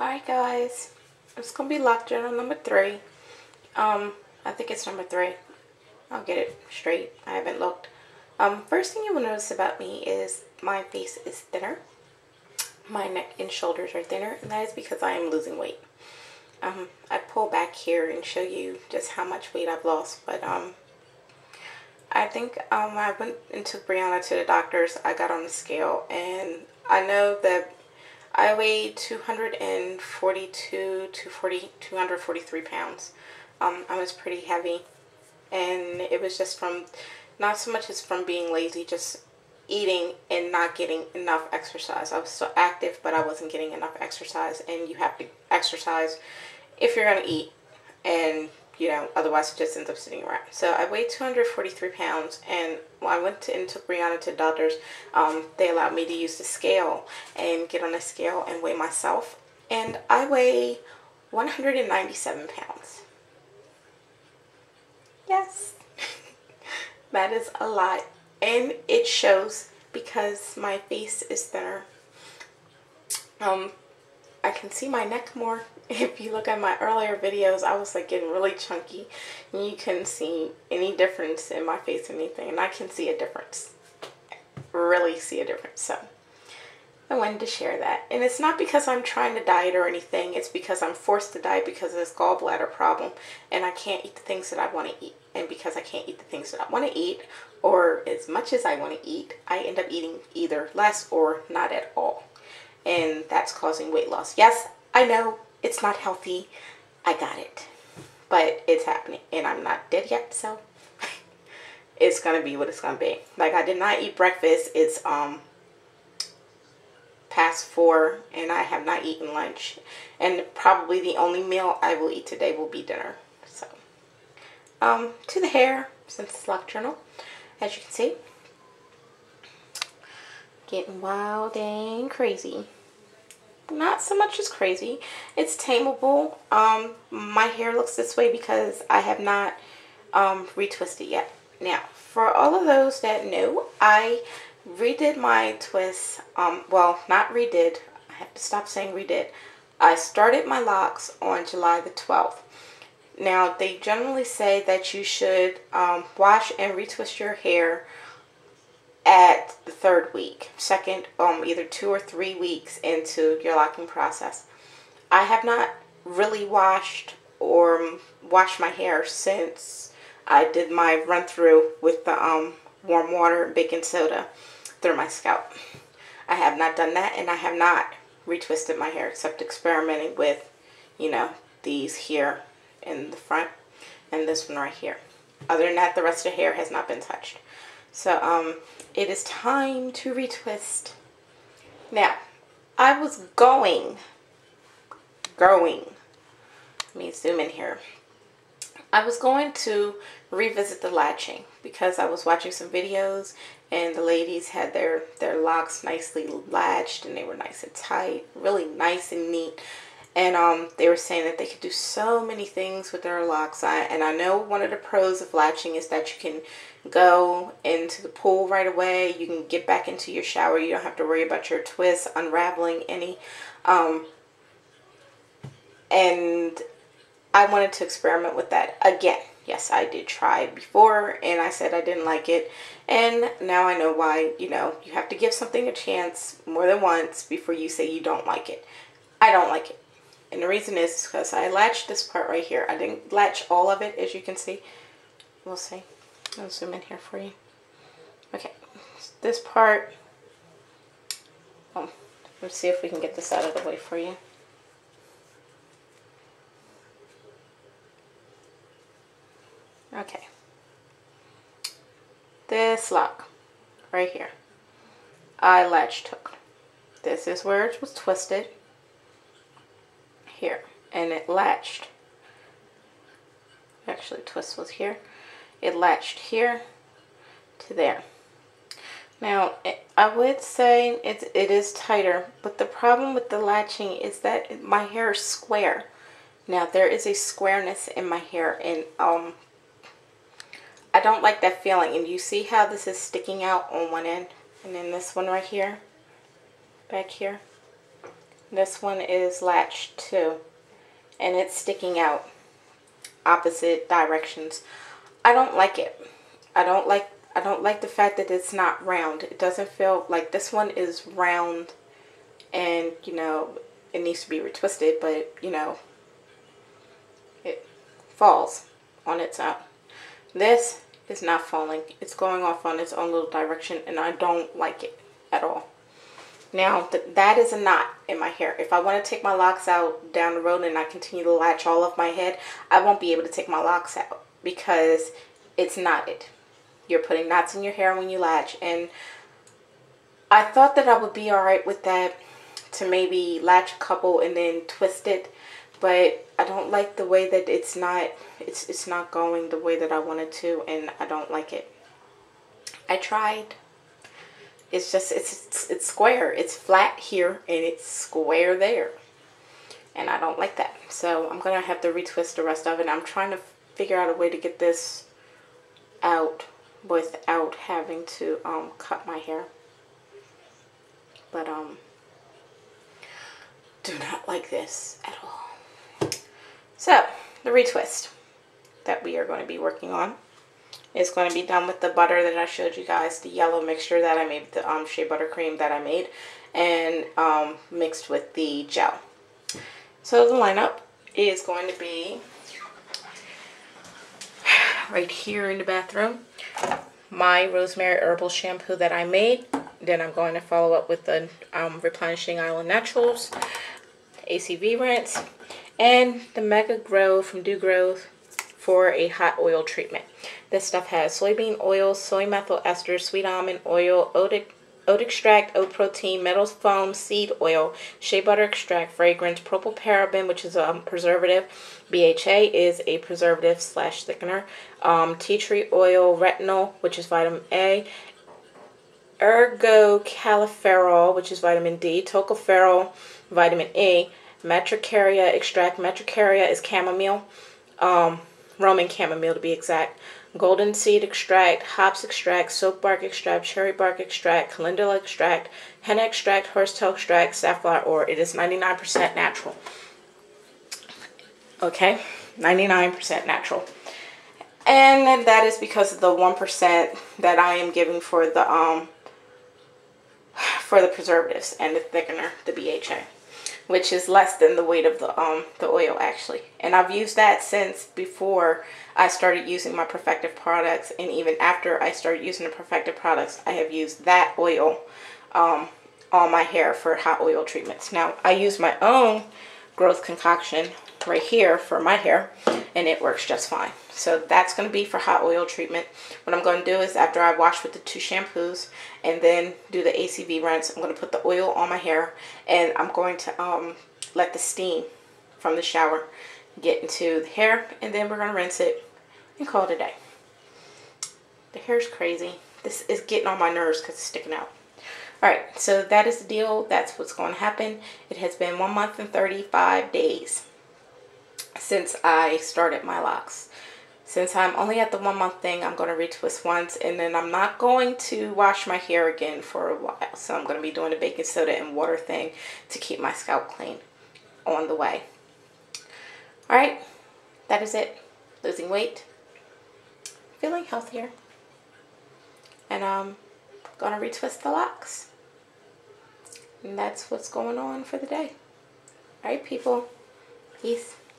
Alright guys, it's gonna be Loc Journal number 3. I think it's number 3. I'll get it straight. I haven't looked. First thing you will notice about me is my face is thinner. My neck and shoulders are thinner, and that is because I am losing weight. I pull back here and show you just how much weight I've lost, but I think I went and took Brianna to the doctor's. I got on the scale, and I know that I weighed 243 pounds. I was pretty heavy, and it was just from, not so much as from being lazy, just eating and not getting enough exercise. I was so active, but I wasn't getting enough exercise, and you have to exercise if you're going to eat, and you know, otherwise it just ends up sitting around. So I weighed 243 pounds, and when I went and took Brianna to the doctors, they allowed me to use the scale and get on the scale and weigh myself, and I weigh 197 pounds. Yes, that is a lot, and it shows because my face is thinner. I can see my neck more. If you look at my earlier videos, I was like getting really chunky, and you couldn't see any difference in my face or anything, and I can see a difference. Really see a difference. So I wanted to share that. And it's not because I'm trying to diet or anything. It's because I'm forced to diet because of this gallbladder problem, and I can't eat the things that I want to eat. And because I can't eat the things that I want to eat, or as much as I want to eat, I end up eating either less or not at all. And that's causing weight loss. Yes, I know it's not healthy. I got it. But it's happening, and I'm not dead yet, so it's going to be what it's going to be. Like, I did not eat breakfast. It's past 4, and I have not eaten lunch. And probably the only meal I will eat today will be dinner. So, to the hair, since it's Loc Journal, as you can see, getting wild and crazy. Not so much as crazy. It's tameable. My hair looks this way because I have not retwisted yet. Now, for all of those that know, I redid my twists. Well, not redid. I have to stop saying redid. I started my locks on July the 12th. Now, they generally say that you should wash and retwist your hair at the 3rd week, either 2 or 3 weeks into your locking process. I have not really washed my hair since I did my run through with the warm water and baking soda through my scalp. I have not done that, and I have not retwisted my hair except experimenting with, you know, these here in the front and this one right here. Other than that, the rest of the hair has not been touched. So, it is time to retwist. Now, I was going, let me zoom in here. I was going to revisit the latching because I was watching some videos, and the ladies had their locks nicely latched, and they were nice and tight, really nice and neat. And they were saying that they could do so many things with their locks. And I know one of the pros of latching is that you can go into the pool right away. You can get back into your shower. You don't have to worry about your twists unraveling any. And I wanted to experiment with that again. Yes, I did try it before, and I said I didn't like it. And now I know why. You know, you have to give something a chance more than once before you say you don't like it. I don't like it. And the reason is because I latched this part right here. I didn't latch all of it, as you can see. We'll see. I'll zoom in here for you. Okay. This part. Let's see if we can get this out of the way for you. Okay. This lock right here, I latch took. This is where it was twisted. Here, and it latched. Actually, twist was here. It latched here to there. Now, I would say it is tighter, but the problem with the latching is that my hair is square. Now, there is a squareness in my hair, and I don't like that feeling. And you see how this is sticking out on one end, and then this one right here, back here. This one is latched too, and it's sticking out opposite directions. I don't like it. I don't like the fact that it's not round. It doesn't feel like this one is round, and you know, it needs to be retwisted, but you know, it falls on its own. This is not falling. It's going off on its own little direction, and I don't like it at all. Now, that is a knot in my hair. If I want to take my locks out down the road and I continue to latch all of my head, I won't be able to take my locks out because it's knotted. You're putting knots in your hair when you latch, and I thought that I would be alright with that, to maybe latch a couple and then twist it, but I don't like the way that it's not going the way that I wanted to, and I don't like it. I tried. It's just, it's square. It's flat here and it's square there. And I don't like that. So I'm going to have to retwist the rest of it. I'm trying to figure out a way to get this out without having to cut my hair. But do not like this at all. So the retwist that we are going to be working on is going to be done with the butter that I showed you guys, the yellow mixture that I made, the shea butter cream that I made, and mixed with the gel. So the lineup is going to be right here in the bathroom, my rosemary herbal shampoo that I made. Then I'm going to follow up with the replenishing Island Naturals ACV rinse, and the Mega Grow from Do Growth for a hot oil treatment. This stuff has soybean oil, soy methyl ester, sweet almond oil, oat extract, oat protein, metals foam, seed oil, shea butter extract, fragrance, propylparaben, which is a preservative. BHA is a preservative / thickener. Tea tree oil, retinol, which is vitamin A, ergocalciferol, which is vitamin D, tocopherol, vitamin E, matricaria extract. Matricaria is chamomile, Roman chamomile to be exact. Golden seed extract, hops extract, soap bark extract, cherry bark extract, calendula extract, henna extract, horsetail extract, safflower oil. It is 99% natural. Okay, 99% natural. And that is because of the 1% that I am giving for the preservatives and the thickener, the BHA, which is less than the weight of the oil actually. And I've used that since before I started using my Perfective products, and even after I started using the Perfective products, I have used that oil on my hair for hot oil treatments. Now, I use my own growth concoction right here for my hair, and it works just fine. So that's going to be for hot oil treatment. What I'm going to do is, after I wash with the 2 shampoos and then do the ACV rinse, I'm going to put the oil on my hair, and I'm going to let the steam from the shower get into the hair, and then we're going to rinse it and call it a day. The hair's crazy. This is getting on my nerves because it's sticking out. Alright, so that is the deal. That's what's going to happen. It has been 1 month and 35 days since I started my locks. Since I'm only at the 1 month thing, I'm going to retwist once, and then I'm not going to wash my hair again for a while. So I'm going to be doing a baking soda and water thing to keep my scalp clean on the way. Alright, that is it. Losing weight, feeling healthier, and I'm going to retwist the locks. And that's what's going on for the day. Alright, people. Peace.